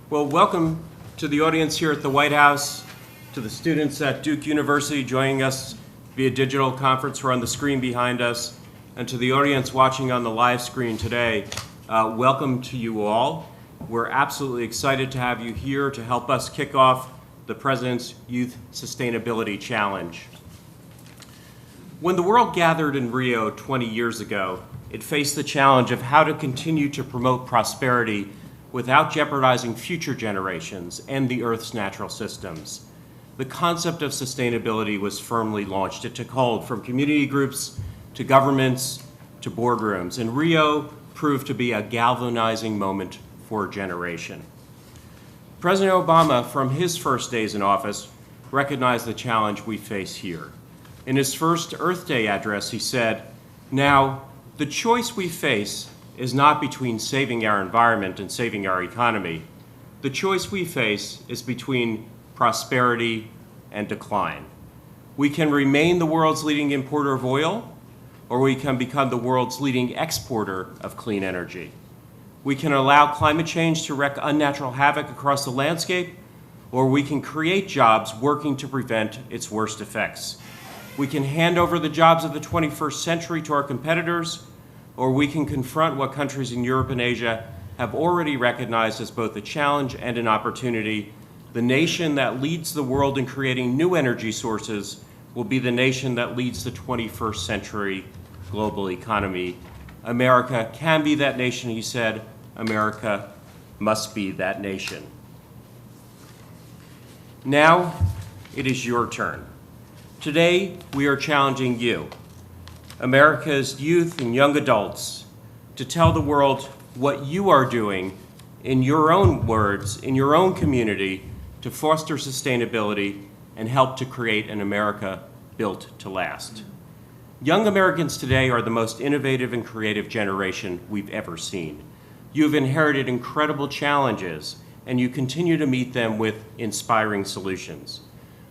Well, welcome to the audience here at the White House, to the students at Duke University joining us via digital conference or on the screen behind us, and to the audience watching on the live screen today. Welcome to you all. We're absolutely excited to have you here to help us kick off the President's Youth Sustainability Challenge. When the world gathered in Rio 20 years ago, it faced the challenge of how to continue to promote prosperity without jeopardizing future generations and the Earth's natural systems. The concept of sustainability was firmly launched. It took hold from community groups to governments to boardrooms, and Rio proved to be a galvanizing moment for a generation. President Obama, from his first days in office, recognized the challenge we face here. In his first Earth Day address, he said, "Now, the choice we face is not between saving our environment and saving our economy. The choice we face is between prosperity and decline. We can remain the world's leading importer of oil, or we can become the world's leading exporter of clean energy. We can allow climate change to wreak unnatural havoc across the landscape, or we can create jobs working to prevent its worst effects. We can hand over the jobs of the 21st century to our competitors, or we can confront what countries in Europe and Asia have already recognized as both a challenge and an opportunity. The nation that leads the world in creating new energy sources will be the nation that leads the 21st century global economy. America can be that nation," he said. "America must be that nation." Now it is your turn. Today, we are challenging you, America's youth and young adults, to tell the world what you are doing in your own words, in your own community, to foster sustainability and help to create an America built to last. Young Americans today are the most innovative and creative generation we've ever seen. You have inherited incredible challenges, and you continue to meet them with inspiring solutions.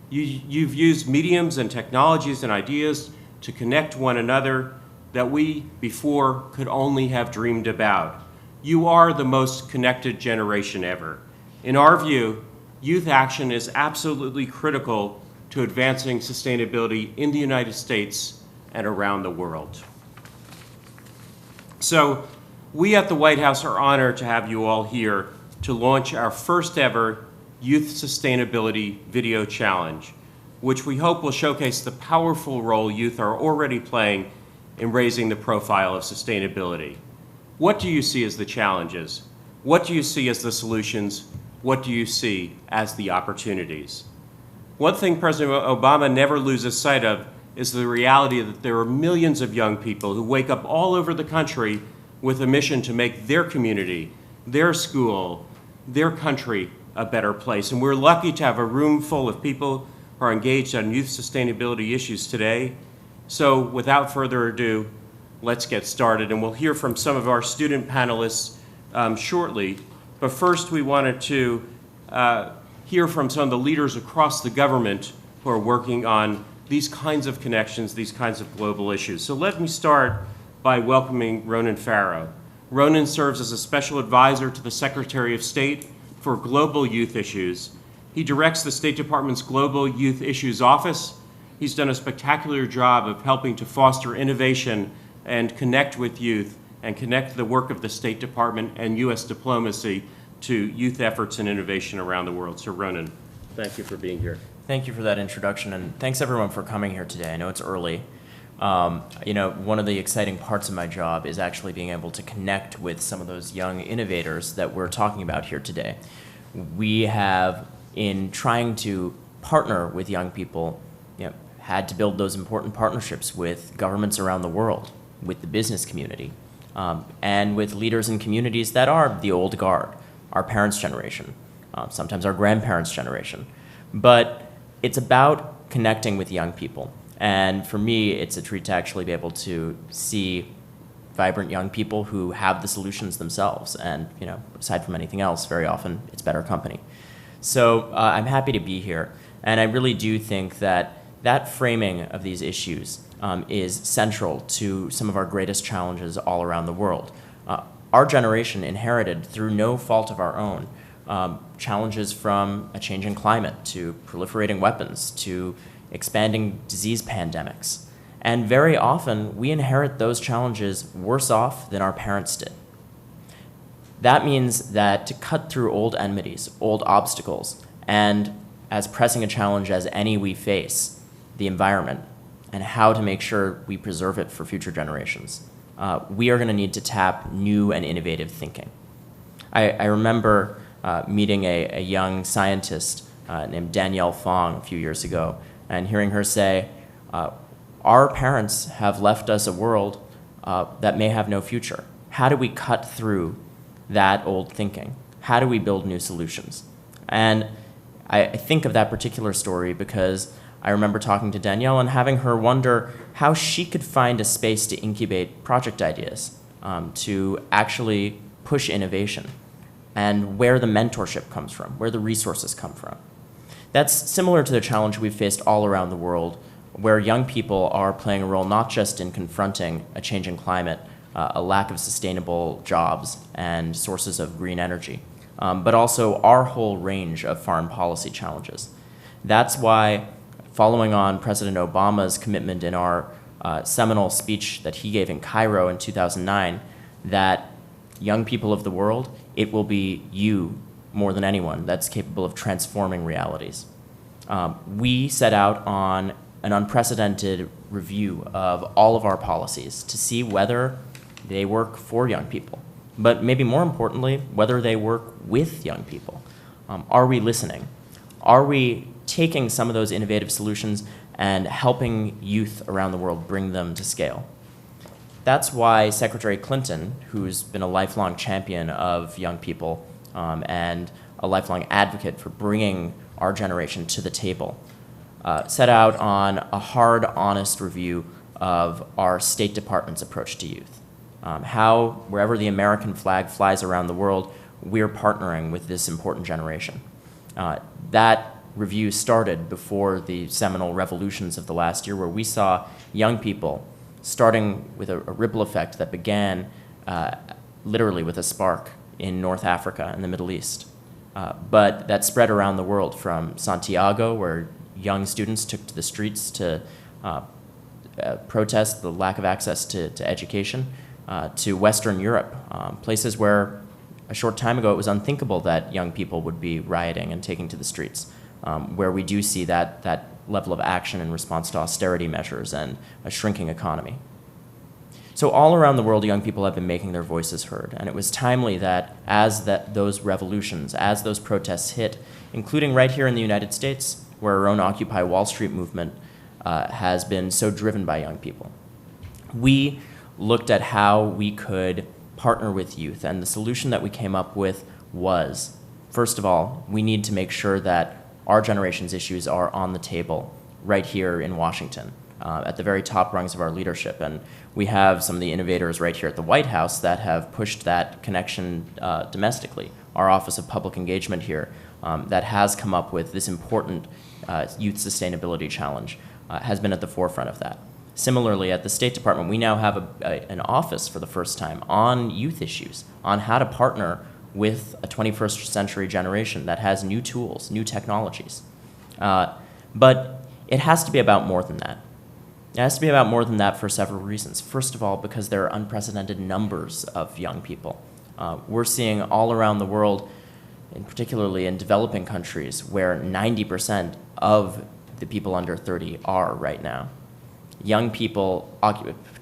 You've used mediums and technologies and ideas to connect one another that we before could only have dreamed about. You are the most connected generation ever. In our view, youth action is absolutely critical to advancing sustainability in the United States and around the world. So we at the White House are honored to have you all here to launch our first ever Youth Sustainability Video Challenge, which we hope will showcase the powerful role youth are already playing in raising the profile of sustainability. What do you see as the challenges? What do you see as the solutions? What do you see as the opportunities? One thing President Obama never loses sight of is the reality that there are millions of young people who wake up all over the country with a mission to make their community, their school, their country a better place. And we're lucky to have a room full of people who are engaged on youth sustainability issues today. So without further ado, let's get started. And we'll hear from some of our student panelists shortly. But first, we wanted to hear from some of the leaders across the government who are working on these kinds of connections, these kinds of global issues. So let me start by welcoming Ronan Farrow. Ronan serves as a special advisor to the Secretary of State for Global Youth Issues. He directs the State Department's Global Youth Issues Office. He's done a spectacular job of helping to foster innovation and connect with youth and connect the work of the State Department and U.S. diplomacy to youth efforts and innovation around the world. So Ronan, thank you for being here. Thank you for that introduction, and thanks everyone for coming here today. I know it's early. One of the exciting parts of my job is actually being able to connect with some of those young innovators that we're talking about here today. We have, in trying to partner with young people, had to build those important partnerships with governments around the world, with the business community, and with leaders in communities that are the old guard, our parents' generation, sometimes our grandparents' generation. But it's about connecting with young people. And for me, it's a treat to actually be able to see vibrant young people who have the solutions themselves. And, aside from anything else, very often it's better company. So I'm happy to be here. And I really do think that that framing of these issues is central to some of our greatest challenges all around the world. Our generation inherited, through no fault of our own, challenges from a changing climate to proliferating weapons to expanding disease pandemics. And very often, we inherit those challenges worse off than our parents did. That means that to cut through old enmities, old obstacles, and as pressing a challenge as any we face, the environment, and how to make sure we preserve it for future generations, we are going to need to tap new and innovative thinking. I remember meeting a young scientist named Danielle Fong a few years ago, and hearing her say, our parents have left us a world that may have no future. How do we cut through that old thinking? How do we build new solutions? And I think of that particular story because I remember talking to Danielle and having her wonder how she could find a space to incubate project ideas, to actually push innovation, and where the mentorship comes from, where the resources come from. That's similar to the challenge we've faced all around the world, where young people are playing a role not just in confronting a changing climate, a lack of sustainable jobs and sources of green energy, but also our whole range of foreign policy challenges. That's why, following on President Obama's commitment in our seminal speech that he gave in Cairo in 2009, that young people of the world, it will be you more than anyone that's capable of transforming realities. We set out on an unprecedented review of all of our policies to see whether they work for young people, but maybe more importantly, whether they work with young people. Are we listening? Are we taking some of those innovative solutions and helping youth around the world bring them to scale? That's why Secretary Clinton, who's been a lifelong champion of young people and a lifelong advocate for bringing our generation to the table, set out on a hard, honest review of our State Department's approach to youth. How, wherever the American flag flies around the world, we're partnering with this important generation. That review started before the seminal revolutions of the last year, where we saw young people starting with a ripple effect that began literally with a spark in North Africa and the Middle East. But that spread around the world, from Santiago, where young students took to the streets to protest the lack of access to education, to Western Europe, places where a short time ago it was unthinkable that young people would be rioting and taking to the streets, where we do see that level of action in response to austerity measures and a shrinking economy. So all around the world, young people have been making their voices heard, and it was timely that as those revolutions, as those protests hit, including right here in the United States, where our own Occupy Wall Street movement has been so driven by young people, we looked at how we could partner with youth, and the solution that we came up with was, first of all, we need to make sure that our generation's issues are on the table right here in Washington, at the very top rungs of our leadership. And we have some of the innovators right here at the White House that have pushed that connection domestically. Our Office of Public Engagement here that has come up with this important youth sustainability challenge has been at the forefront of that. Similarly, at the State Department, we now have an office for the first time on youth issues, on how to partner with a 21st century generation that has new tools, new technologies. But it has to be about more than that. It has to be about more than that for several reasons. First of all, because there are unprecedented numbers of young people. We're seeing all around the world, and particularly in developing countries, where 90% of the people under 30 are right now. Young people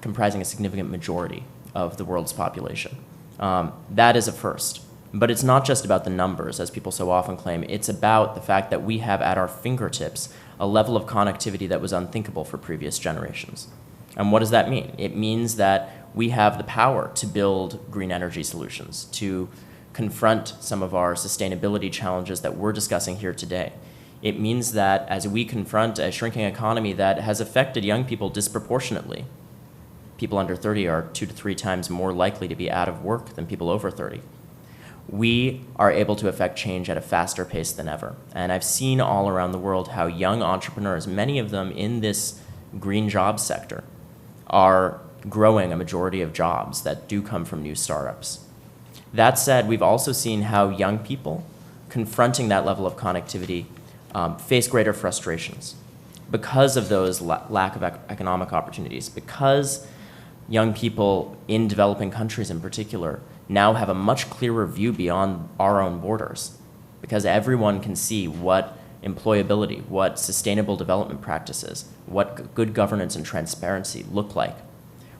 comprising a significant majority of the world's population. That is a first. But it's not just about the numbers, as people so often claim. It's about the fact that we have at our fingertips a level of connectivity that was unthinkable for previous generations. And what does that mean? It means that we have the power to build green energy solutions, to confront some of our sustainability challenges that we're discussing here today. It means that as we confront a shrinking economy that has affected young people disproportionately, people under 30 are 2 to 3 times more likely to be out of work than people over 30. We are able to affect change at a faster pace than ever. And I've seen all around the world how young entrepreneurs, many of them in this green jobs sector, are growing a majority of jobs that do come from new startups. That said, we've also seen how young people confronting that level of connectivity face greater frustrations because of those lack of economic opportunities, because young people in developing countries in particular now have a much clearer view beyond our own borders, because everyone can see what employability, what sustainable development practices, what good governance and transparency look like.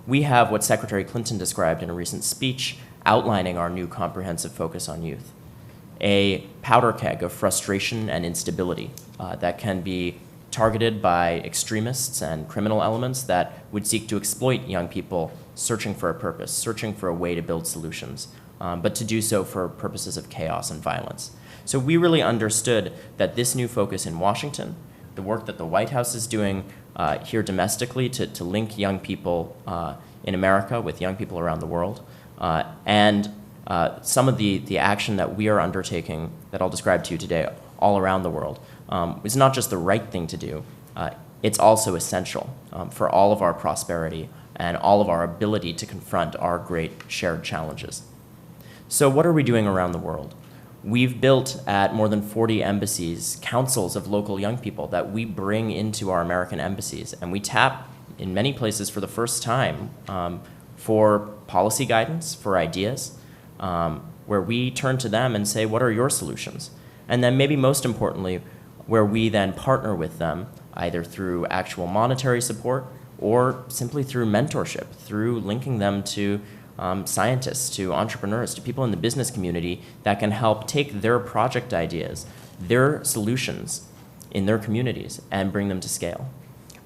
We have what Secretary Clinton described in a recent speech outlining our new comprehensive focus on youth, a powder keg of frustration and instability that can be targeted by extremists and criminal elements that would seek to exploit young people searching for a purpose, searching for a way to build solutions, but to do so for purposes of chaos and violence. So we really understood that this new focus in Washington, the work that the White House is doing here domestically to link young people in America with young people around the world, and some of the action that we are undertaking that I'll describe to you today all around the world, is not just the right thing to do, it's also essential for all of our prosperity and all of our ability to confront our great shared challenges. So what are we doing around the world? We've built at more than 40 embassies councils of local young people that we bring into our American embassies, and we tap in many places for the first time for policy guidance, for ideas, where we turn to them and say, what are your solutions? And then maybe most importantly, where we then partner with them either through actual monetary support or simply through mentorship, through linking them to scientists, to entrepreneurs, to people in the business community that can help take their project ideas, their solutions in their communities and bring them to scale.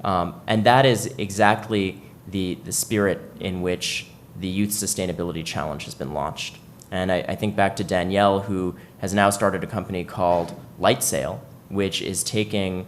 And that is exactly the spirit in which the Youth Sustainability Challenge has been launched. And I think back to Danielle, who has now started a company called Lightsail, which is taking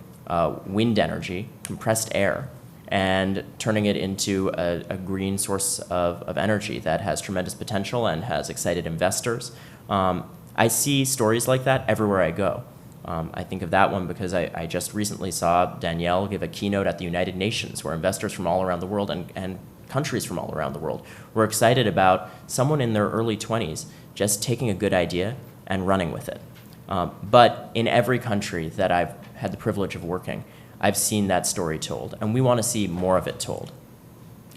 wind energy, compressed air, and turning it into a green source of energy that has tremendous potential and has excited investors. I see stories like that everywhere I go. I think of that one because I just recently saw Danielle give a keynote at the United Nations where investors from all around the world and countries from all around the world were excited about someone in their early 20s just taking a good idea and running with it. But in every country that I've had the privilege of working, I've seen that story told, and we want to see more of it told.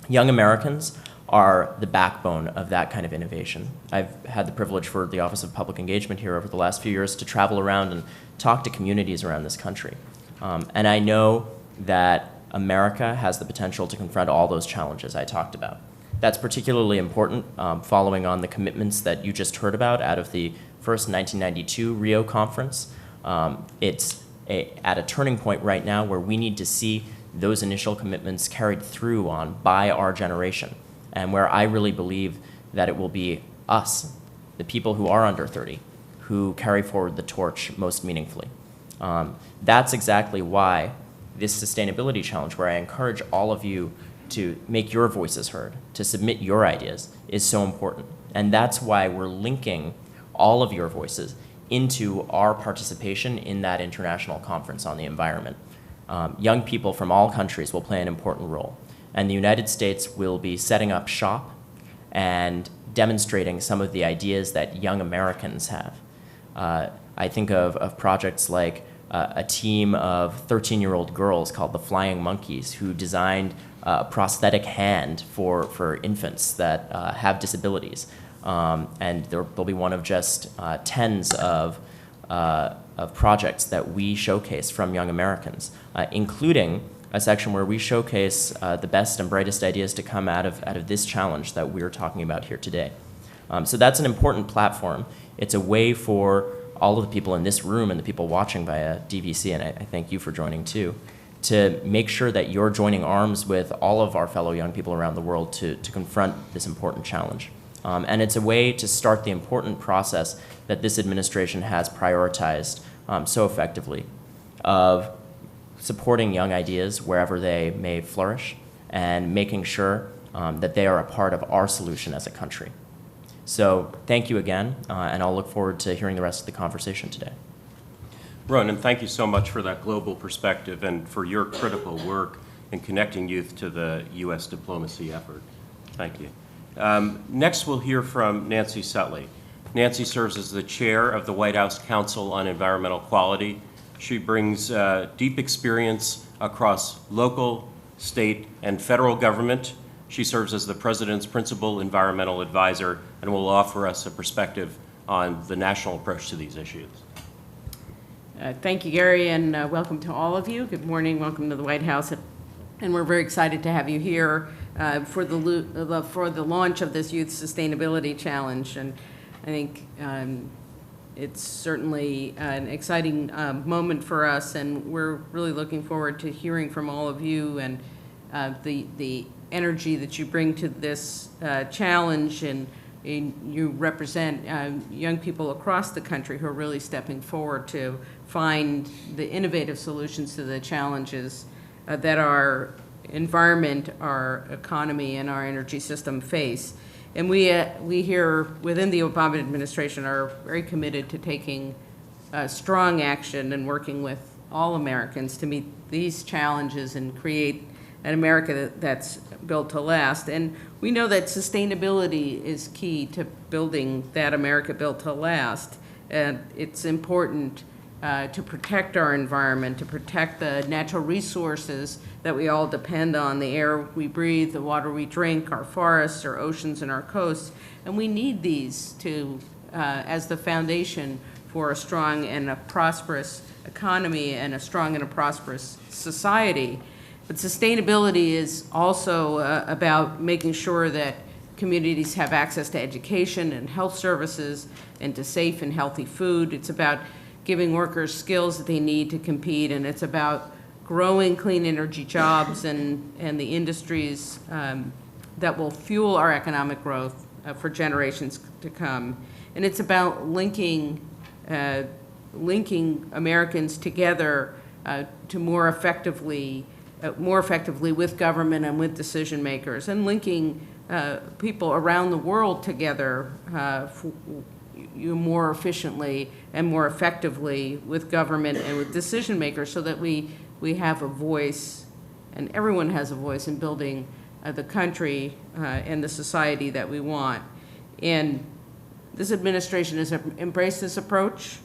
Young Americans are the backbone of that kind of innovation. I've had the privilege for the Office of Public Engagement here over the last few years to travel around and talk to communities around this country. And I know that America has the potential to confront all those challenges I talked about. That's particularly important following on the commitments that you just heard about out of the first 1992 Rio conference. It's at a turning point right now where we need to see those initial commitments carried through on by our generation, and where I really believe that it will be us, the people who are under 30, who carry forward the torch most meaningfully. That's exactly why this sustainability challenge, where I encourage all of you to make your voices heard, to submit your ideas, is so important. And that's why we're linking all of your voices into our participation in that international conference on the environment. Young people from all countries will play an important role. And the United States will be setting up shop and demonstrating some of the ideas that young Americans have. I think of projects like a team of 13-year-old girls called the Flying Monkeys who designed a prosthetic hand for infants that have disabilities. And they'll be one of just tens of projects that we showcase from Young Americans, including a section where we showcase the best and brightest ideas to come out of this challenge that we're talking about here today. So that's an important platform. It's a way for all of the people in this room and the people watching via DVC, and I thank you for joining too, to make sure that you're joining arms with all of our fellow young people around the world to confront this important challenge. And it's a way to start the important process that this administration has prioritized so effectively of supporting young ideas wherever they may flourish and making sure that they are a part of our solution as a country. So thank you again, and I'll look forward to hearing the rest of the conversation today. Ronan, thank you so much for that global perspective and for your critical work in connecting youth to the U.S. diplomacy effort. Thank you. Next, we'll hear from Nancy Sutley. Nancy serves as the chair of the White House Council on Environmental Quality. She brings deep experience across local, state, and federal government. She serves as the President's principal environmental advisor and will offer us a perspective on the national approach to these issues. Thank you, Gary, and welcome to all of you. Good morning, welcome to the White House. And we're very excited to have you here for the launch of this Youth Sustainability Challenge. And I think it's certainly an exciting moment for us, and we're really looking forward to hearing from all of you and the energy that you bring to this challenge. And you represent young people across the country who are really stepping forward to find the innovative solutions to the challenges that our environment, our economy, and our energy system face. And we here within the Obama administration are very committed to taking strong action and working with all Americans to meet these challenges and create an America that's built to last. And we know that sustainability is key to building that America built to last. And it's important to protect our environment, to protect the natural resources that we all depend on, the air we breathe, the water we drink, our forests, our oceans, and our coasts. And we need these to, as the foundation for a strong and a prosperous economy and a strong and a prosperous society. But sustainability is also about making sure that communities have access to education and health services and to safe and healthy food. It's about giving workers skills that they need to compete, and it's about growing clean energy jobs and the industries that will fuel our economic growth for generations to come. And it's about linking Americans together to more effectively with government and with decision makers, and linking people around the world together more efficiently and more effectively with government and with decision makers, so that we have a voice, and everyone has a voice in building the country and the society that we want. And this administration has embraced this approach,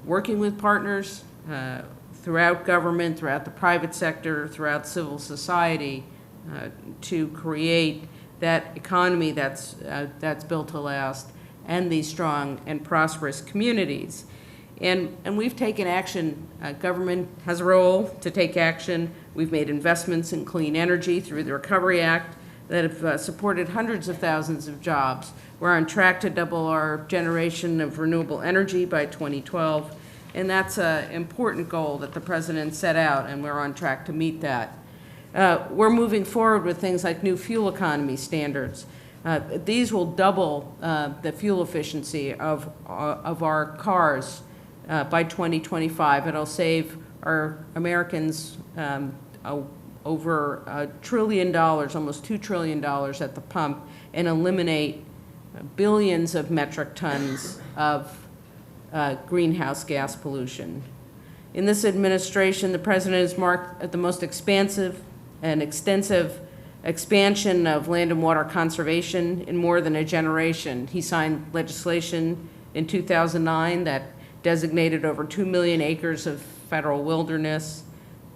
working with partners throughout government, throughout the private sector, throughout civil society, to create that economy that's built to last, and these strong and prosperous communities. And we've taken action. Government has a role to take action. We've made investments in clean energy through the Recovery Act that have supported hundreds of thousands of jobs. We're on track to double our generation of renewable energy by 2012. And that's an important goal that the President set out, and we're on track to meet that. We're moving forward with things like new fuel economy standards. These will double the fuel efficiency of our cars by 2025. It'll save our Americans over $1 trillion, almost $2 trillion at the pump, and eliminate billions of metric tons of greenhouse gas pollution. In this administration, the President has marked the most expansive and extensive expansion of land and water conservation in more than a generation. He signed legislation in 2009 that designated over 2 million acres of federal wilderness,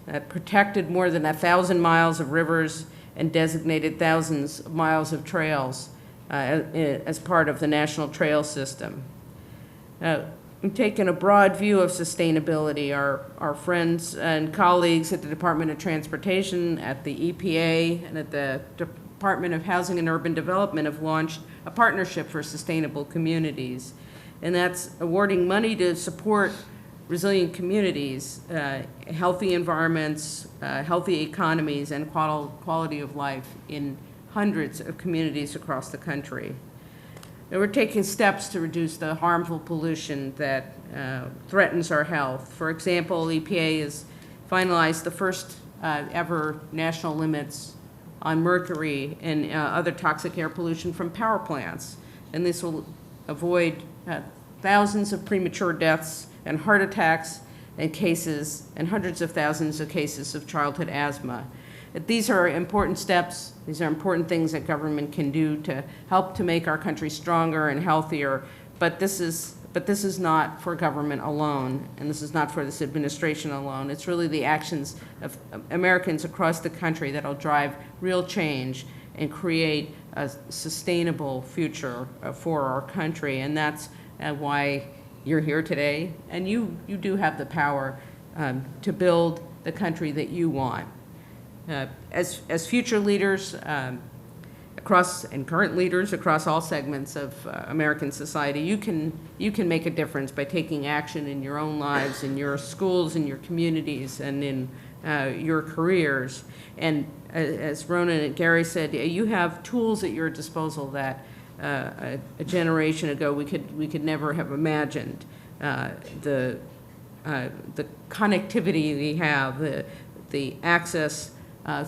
that protected more than 1,000 miles of rivers and designated thousands of miles of trails as part of the national trail system. We've taken a broad view of sustainability. Our friends and colleagues at the Department of Transportation, at the EPA, and at the Department of Housing and Urban Development have launched a partnership for sustainable communities. And that's awarding money to support resilient communities, healthy environments, healthy economies, and quality of life in hundreds of communities across the country. And we're taking steps to reduce the harmful pollution that threatens our health. For example, EPA has finalized the first ever national limits on mercury and other toxic air pollution from power plants. And this will avoid thousands of premature deaths and heart attacks and cases, and hundreds of thousands of cases of childhood asthma. These are important steps. These are important things that government can do to help to make our country stronger and healthier. But this is not for government alone, and this is not for this administration alone. It's really the actions of Americans across the country that'll drive real change and create a sustainable future for our country. And that's why you're here today. And you do have the power to build the country that you want. As future leaders and current leaders across all segments of American society, you can make a difference by taking action in your own lives, in your schools, in your communities, and in your careers. And as Ronan and Gary said, you have tools at your disposal that a generation ago we could never have imagined. The connectivity we have, the access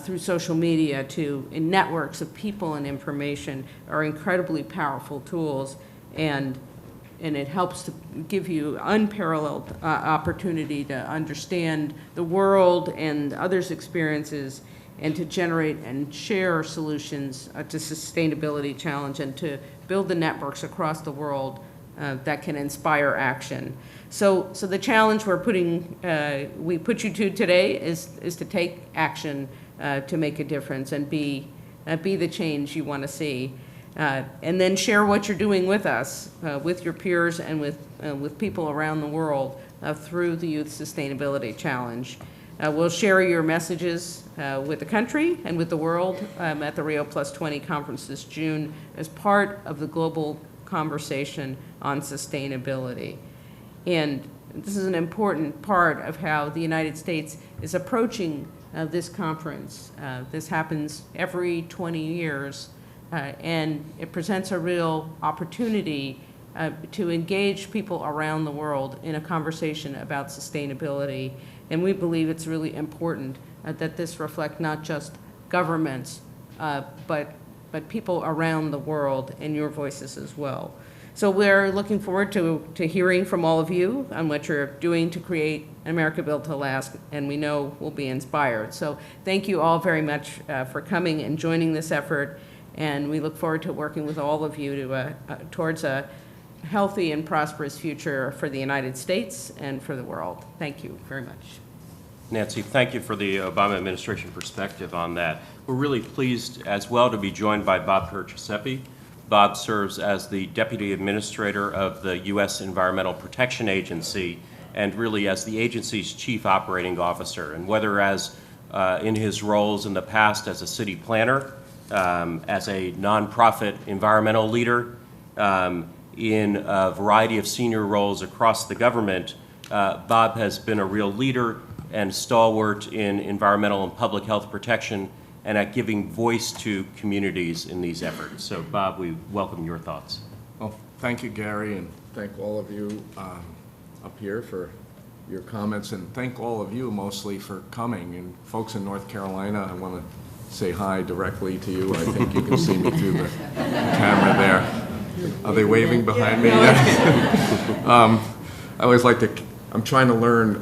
through social media in networks of people and information are incredibly powerful tools, and it helps to give you unparalleled opportunity to understand the world and others' experiences, and to generate and share solutions to sustainability challenge, and to build the networks across the world that can inspire action. So the challenge we put you to today is to take action to make a difference and be the change you want to see, and then share what you're doing with us, with your peers, and with people around the world through the Youth Sustainability Challenge. We'll share your messages with the country and with the world at the Rio Plus 20 conference this June as part of the global conversation on sustainability. And this is an important part of how the United States is approaching this conference. This happens every 20 years, and it presents a real opportunity to engage people around the world in a conversation about sustainability. And we believe it's really important that this reflect not just governments, but people around the world, and your voices as well. So we're looking forward to hearing from all of you on what you're doing to create America Built to Last, and we know we'll be inspired. So thank you all very much for coming and joining this effort, and we look forward to working with all of you towards a healthy and prosperous future for the United States and for the world. Thank you very much. Nancy, thank you for the Obama administration perspective on that. We're really pleased as well to be joined by Bob Perciasepe. Bob serves as the Deputy Administrator of the U.S. Environmental Protection Agency, and really as the agency's Chief Operating Officer. And whether in his roles in the past as a city planner, as a nonprofit environmental leader, in a variety of senior roles across the government, Bob has been a real leader and stalwart in environmental and public health protection, and at giving voice to communities in these efforts. So, Bob, we welcome your thoughts. Well, thank you, Gary, and thank all of you up here for your comments, and thank all of you mostly for coming. And folks in North Carolina, I want to say hi directly to you. I think you can see me through the camera there. Are they waving behind me? I always like to, I'm trying to learn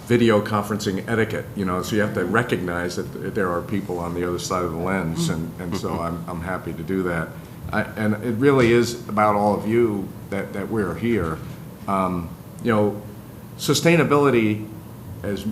video conferencing etiquette, so you have to recognize that there are people on the other side of the lens, and so I'm happy to do that. And it really is about all of you that we're here. Sustainability, as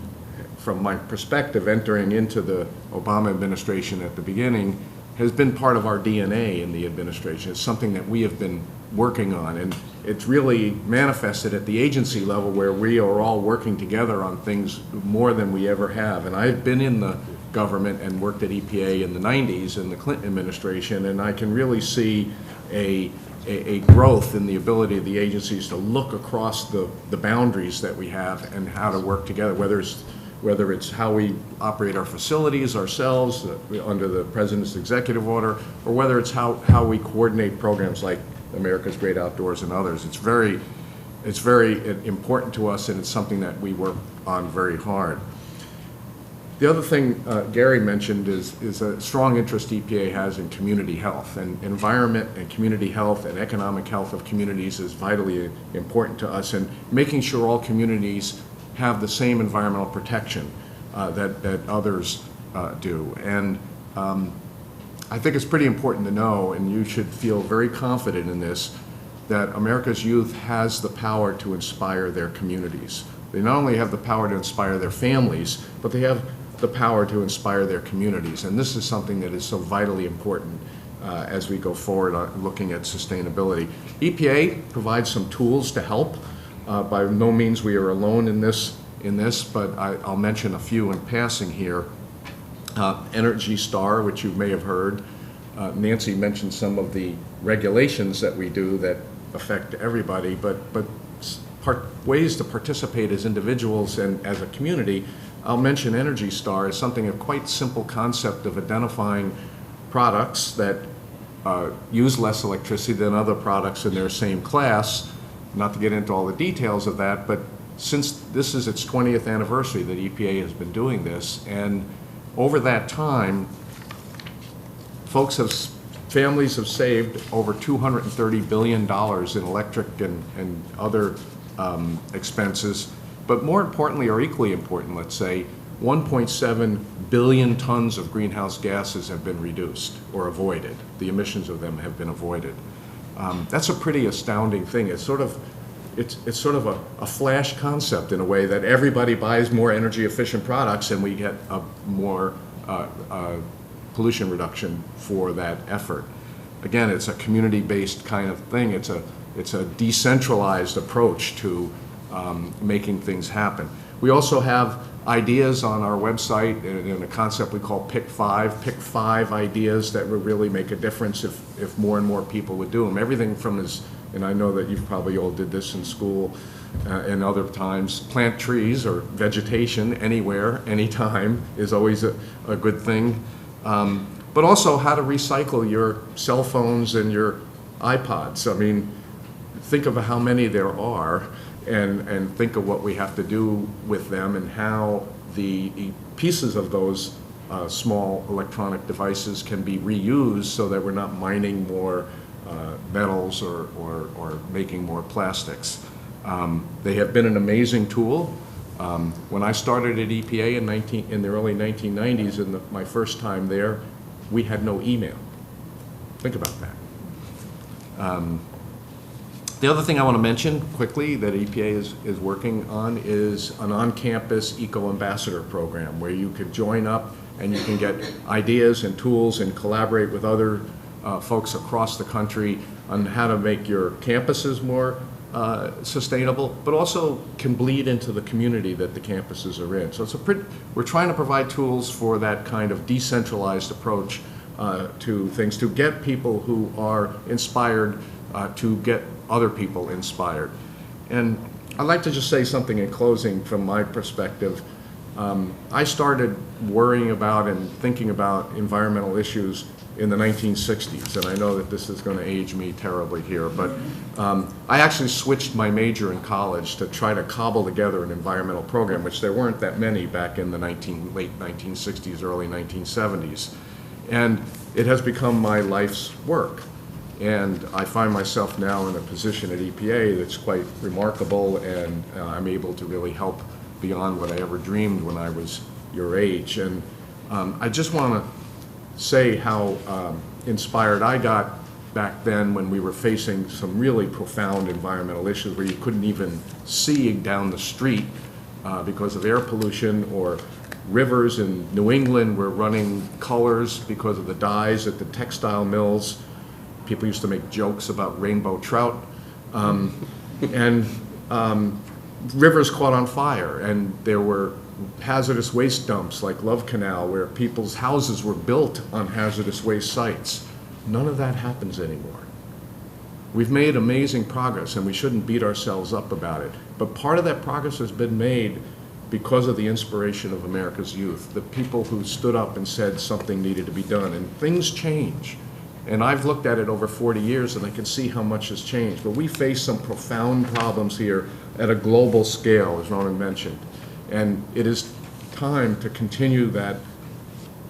from my perspective, entering into the Obama administration at the beginning, has been part of our DNA in the administration. It's something that we have been working on, and it's really manifested at the agency level, where we are all working together on things more than we ever have. And I've been in the government and worked at EPA in the 90s in the Clinton administration, and I can really see a growth in the ability of the agencies to look across the boundaries that we have and how to work together, whether it's how we operate our facilities ourselves under the President's executive order, or whether it's how we coordinate programs like America's Great Outdoors and others. It's very important to us, and it's something that we work on very hard. The other thing Gary mentioned is a strong interest EPA has in community health, and environment and community health and economic health of communities is vitally important to us, and making sure all communities have the same environmental protection that others do. And I think it's pretty important to know, and you should feel very confident in this, that America's youth has the power to inspire their communities. They not only have the power to inspire their families, but they have the power to inspire their communities. And this is something that is so vitally important as we go forward looking at sustainability. EPA provides some tools to help. By no means we are alone in this, but I'll mention a few in passing here. Energy Star, which you may have heard. Nancy mentioned some of the regulations that we do that affect everybody, but ways to participate as individuals and as a community. I'll mention Energy Star as something, a quite simple concept of identifying products that use less electricity than other products in their same class. Not to get into all the details of that, but since this is its 20th anniversary that EPA has been doing this, and over that time, families have saved over $230 billion in electric and other expenses, but more importantly, or equally important, let's say, 1.7 billion tons of greenhouse gases have been reduced or avoided. The emissions of them have been avoided. That's a pretty astounding thing. It's sort of a flash concept in a way that everybody buys more energy efficient products and we get a more pollution reduction for that effort. Again, it's a community-based kind of thing. It's a decentralized approach to making things happen. We also have ideas on our website in a concept we call Pick 5. Pick 5 ideas that would really make a difference if more and more people would do them. Everything from and I know that you probably all did this in school and other times, plant trees or vegetation anywhere, anytime is always a good thing. But also how to recycle your cell phones and your iPods. I mean, think of how many there are and think of what we have to do with them and how the pieces of those small electronic devices can be reused so that we're not mining more metals or making more plastics. They have been an amazing tool. When I started at EPA in the early 1990s, in my first time there, we had no email. Think about that. The other thing I want to mention quickly that EPA is working on is an on-campus eco-ambassador program where you could join up and you can get ideas and tools and collaborate with other folks across the country on how to make your campuses more sustainable, but also can bleed into the community that the campuses are in. So we're trying to provide tools for that kind of decentralized approach to things, to get people who are inspired to get other people inspired. And I'd like to just say something in closing from my perspective. I started worrying about and thinking about environmental issues in the 1960s, and I know that this is going to age me terribly here, but I actually switched my major in college to try to cobble together an environmental program, which there weren't that many back in the late 1960s, early 1970s. And it has become my life's work. And I find myself now in a position at EPA that's quite remarkable, and I'm able to really help beyond what I ever dreamed when I was your age. And I just want to say how inspired I got back then when we were facing some really profound environmental issues where you couldn't even see down the street because of air pollution, or rivers in New England were running colors because of the dyes at the textile mills. People used to make jokes about rainbow trout. And rivers caught on fire, and there were hazardous waste dumps like Love Canal where people's houses were built on hazardous waste sites. None of that happens anymore. We've made amazing progress, and we shouldn't beat ourselves up about it. But part of that progress has been made because of the inspiration of America's youth, the people who stood up and said something needed to be done, and things change. And I've looked at it over 40 years, and I can see how much has changed. But we face some profound problems here at a global scale, as Ronan mentioned. And it is time to continue that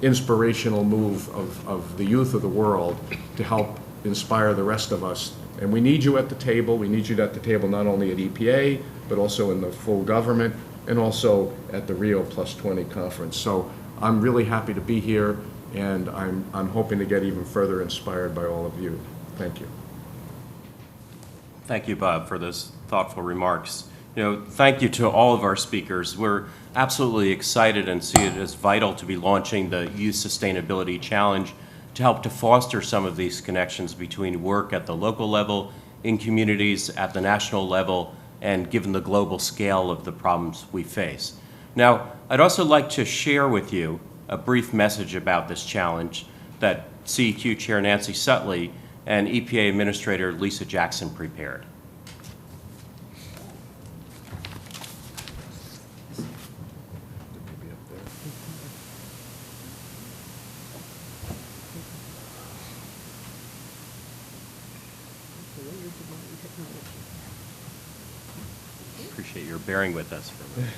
inspirational move of the youth of the world to help inspire the rest of us. And we need you at the table. We need you at the table not only at EPA, but also in the full government, and also at the Rio Plus 20 conference. So I'm really happy to be here, and I'm hoping to get even further inspired by all of you. Thank you. Thank you, Bob, for those thoughtful remarks. Thank you to all of our speakers. We're absolutely excited and see it as vital to be launching the Youth Sustainability Challenge to help to foster some of these connections between work at the local level, in communities at the national level, and given the global scale of the problems we face. Now, I'd also like to share with you a brief message about this challenge that CEQ Chair Nancy Sutley and EPA Administrator Lisa Jackson prepared. Appreciate your bearing with us for a minute.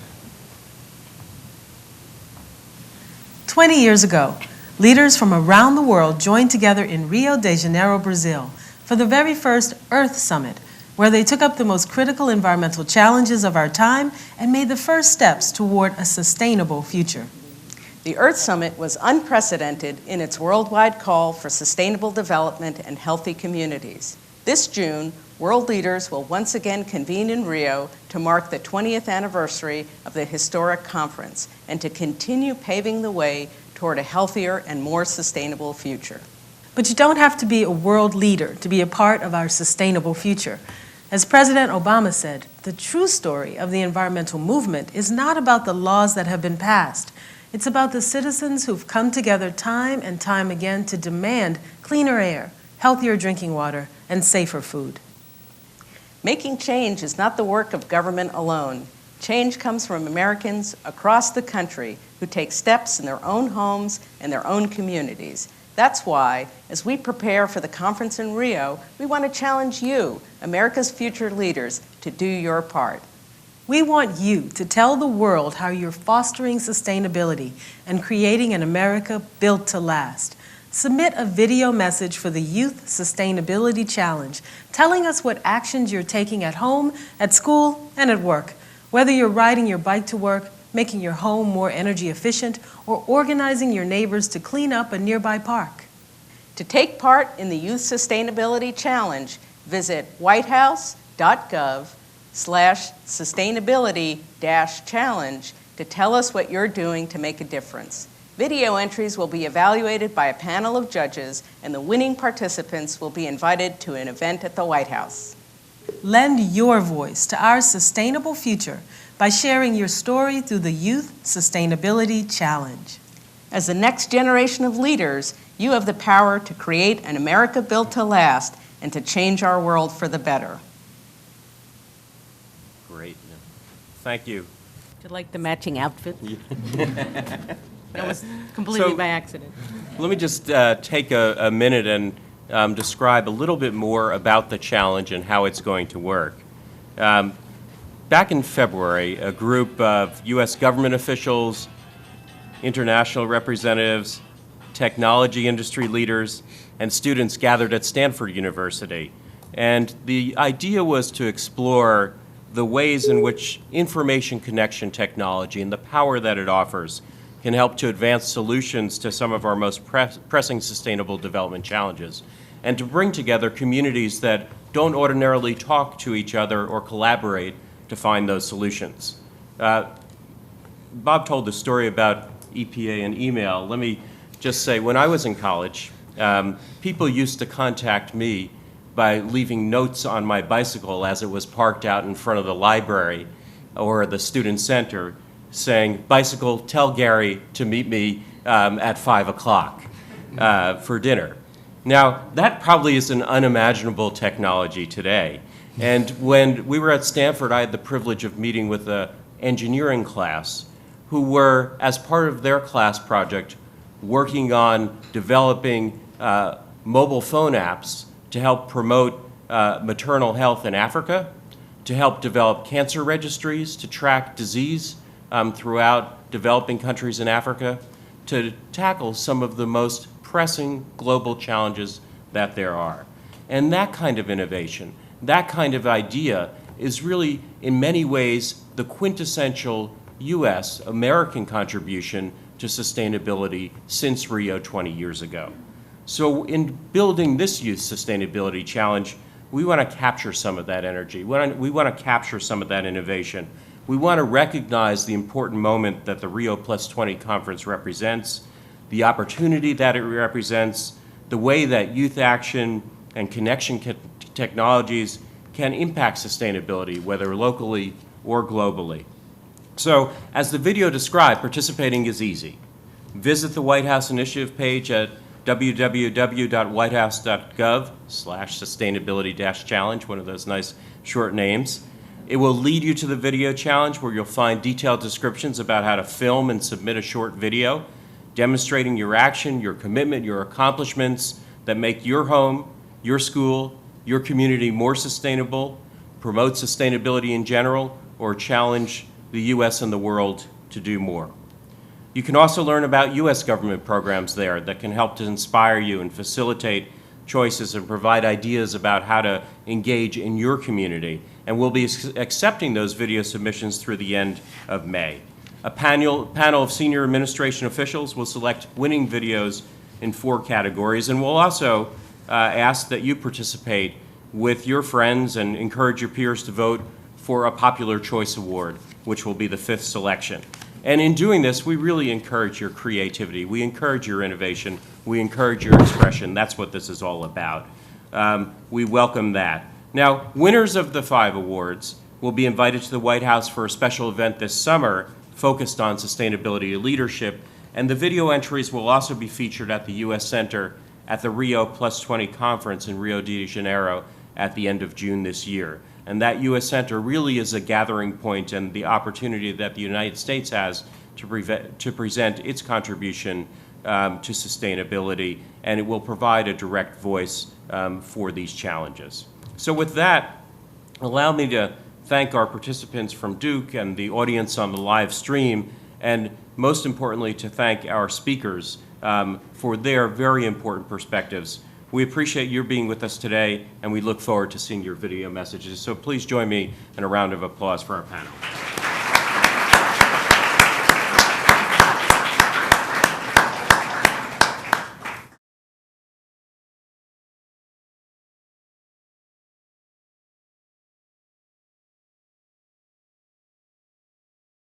20 years ago, leaders from around the world joined together in Rio de Janeiro, Brazil, for the very first Earth Summit, where they took up the most critical environmental challenges of our time and made the first steps toward a sustainable future. The Earth Summit was unprecedented in its worldwide call for sustainable development and healthy communities. This June, world leaders will once again convene in Rio to mark the 20th anniversary of the historic conference and to continue paving the way toward a healthier and more sustainable future. But you don't have to be a world leader to be a part of our sustainable future. As President Obama said, the true story of the environmental movement is not about the laws that have been passed. It's about the citizens who've come together time and time again to demand cleaner air, healthier drinking water, and safer food. Making change is not the work of government alone. Change comes from Americans across the country who take steps in their own homes and their own communities. That's why, as we prepare for the conference in Rio, we want to challenge you, America's future leaders, to do your part. We want you to tell the world how you're fostering sustainability and creating an America built to last. Submit a video message for the Youth Sustainability Challenge, telling us what actions you're taking at home, at school, and at work. Whether you're riding your bike to work, making your home more energy efficient, or organizing your neighbors to clean up a nearby park. To take part in the Youth Sustainability Challenge, visit whitehouse.gov/sustainability-challenge to tell us what you're doing to make a difference. Video entries will be evaluated by a panel of judges, and the winning participants will be invited to an event at the White House. Lend your voice to our sustainable future by sharing your story through the Youth Sustainability Challenge. As the next generation of leaders, you have the power to create an America built to last and to change our world for the better. Great. Thank you. Do you like the matching outfit? That was completely by accident. Let me just take a minute and describe a little bit more about the challenge and how it's going to work. Back in February, a group of U.S. government officials, international representatives, technology industry leaders, and students gathered at Stanford University. And the idea was to explore the ways in which information connection technology and the power that it offers can help to advance solutions to some of our most pressing sustainable development challenges, and to bring together communities that don't ordinarily talk to each other or collaborate to find those solutions. Bob told the story about EPA and email. Let me just say, when I was in college, people used to contact me by leaving notes on my bicycle as it was parked out in front of the library or the student center, saying, "Bicycle, tell Gary to meet me at 5 o'clock for dinner." Now, that probably is an unimaginable technology today. And when we were at Stanford, I had the privilege of meeting with an engineering class who were, as part of their class project, working on developing mobile phone apps to help promote maternal health in Africa, to help develop cancer registries, to track disease throughout developing countries in Africa, to tackle some of the most pressing global challenges that there are. And that kind of innovation, that kind of idea is really, in many ways, the quintessential U.S. American contribution to sustainability since Rio 20 years ago. So in building this Youth Sustainability Challenge, we want to capture some of that energy. We want to capture some of that innovation. We want to recognize the important moment that the Rio Plus 20 conference represents, the opportunity that it represents, the way that youth action and connection technologies can impact sustainability, whether locally or globally. So, as the video described, participating is easy. Visit the White House Initiative page at www.whitehouse.gov/sustainability-challenge, one of those nice short names. It will lead you to the video challenge where you'll find detailed descriptions about how to film and submit a short video demonstrating your action, your commitment, your accomplishments that make your home, your school, your community more sustainable, promote sustainability in general, or challenge the U.S. and the world to do more. You can also learn about U.S. government programs there that can help to inspire you and facilitate choices and provide ideas about how to engage in your community. And we'll be accepting those video submissions through the end of May. A panel of senior administration officials will select winning videos in 4 categories, and we'll also ask that you participate with your friends and encourage your peers to vote for a Popular Choice Award, which will be the 5th selection. And in doing this, we really encourage your creativity. We encourage your innovation. We encourage your expression. That's what this is all about. We welcome that. Now, winners of the 5 awards will be invited to the White House for a special event this summer focused on sustainability leadership, and the video entries will also be featured at the U.S. Center at the Rio Plus 20 conference in Rio de Janeiro at the end of June this year. And that U.S. Center really is a gathering point and the opportunity that the United States has to present its contribution to sustainability, and it will provide a direct voice for these challenges. So with that, allow me to thank our participants from Duke and the audience on the live stream, and most importantly, to thank our speakers for their very important perspectives. We appreciate your being with us today, and we look forward to seeing your video messages. So please join me in a round of applause for our panel.